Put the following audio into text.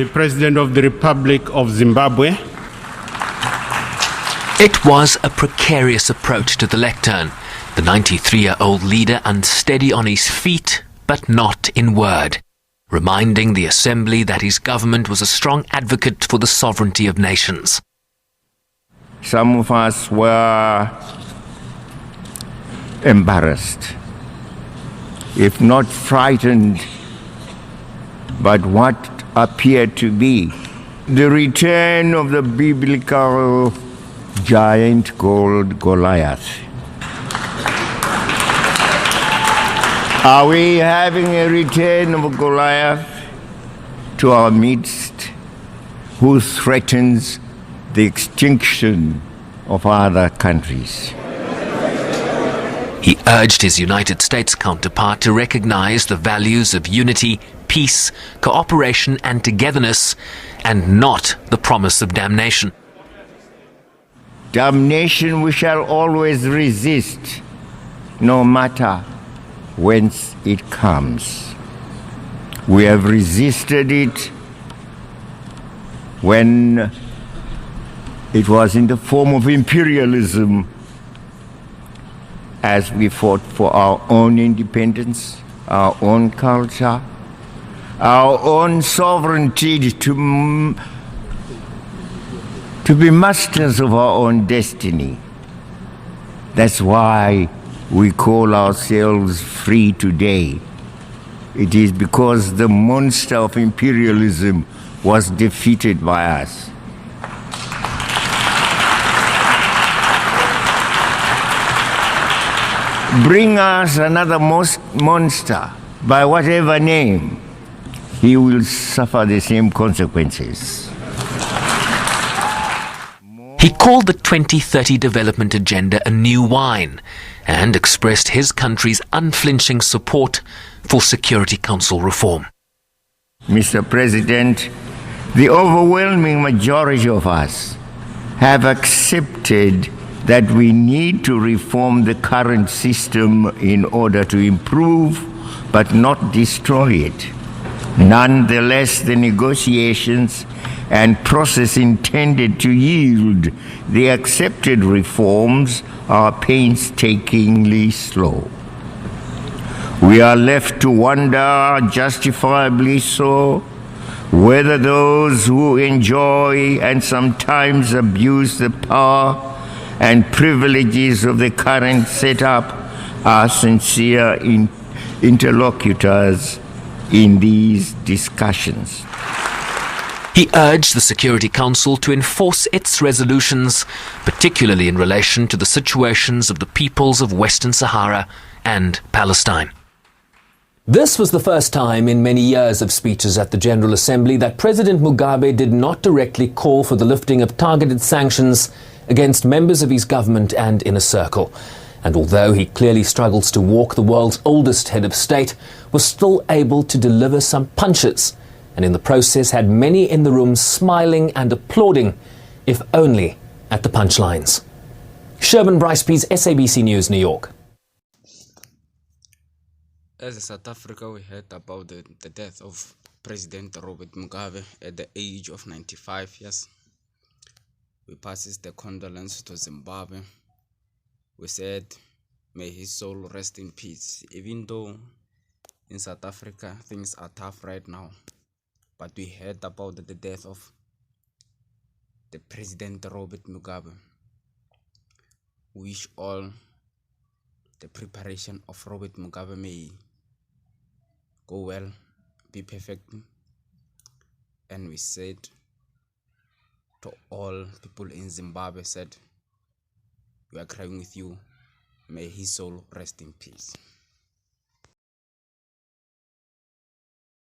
the President of the Republic of Zimbabwe. It was a precarious approach to the lectern. The 93-year-old leader unsteady on his feet, but not in word, reminding the assembly that his government was a strong advocate for the sovereignty of nations. Some of us were embarrassed, if not frightened, but what appeared to be the return of the biblical giant called Goliath. Are we having a return of Goliath to our midst, who threatens the extinction of other countries? He urged his United States counterpart to recognize the values of unity, peace, cooperation and togetherness, and not the promise of damnation. Damnation we shall always resist, no matter whence it comes. We have resisted it when it was in the form of imperialism, as we fought for our own independence, our own culture, our own sovereignty to be masters of our own destiny. That's why we call ourselves free today. It is because the monster of imperialism was defeated by us. Bring us another monster, by whatever name, he will suffer the same consequences. He called the 2030 development agenda a new wine and expressed his country's unflinching support for Security Council reform. Mr. President, the overwhelming majority of us have accepted that we need to reform the current system in order to improve but not destroy it. Nonetheless, the negotiations and process intended to yield the accepted reforms are painstakingly slow. We are left to wonder, justifiably so, whether those who enjoy and sometimes abuse the power and privileges of the current setup are sincere interlocutors in these discussions. He urged the Security Council to enforce its resolutions, particularly in relation to the situations of the peoples of Western Sahara and Palestine. This was the first time in many years of speeches at the General Assembly that President Mugabe did not directly call for the lifting of targeted sanctions against members of his government and inner circle. And although he clearly struggles to walk the world's oldest head of state, was still able to deliver some punches, and in the process had many in the room smiling and applauding, if only at the punchlines. Sherman Bryce-Pease, SABC News, New York. As a South Africa, we heard about the death of President Robert Mugabe at the age of 95 years. We passes the condolence to Zimbabwe. We said, may his soul rest in peace, even though in South Africa things are tough right now. But we heard about the death of the President Robert Mugabe. We wish all the preparation of Robert Mugabe may go well, be perfect. And we said to all people in Zimbabwe, said, we are crying with you. May his soul rest in peace.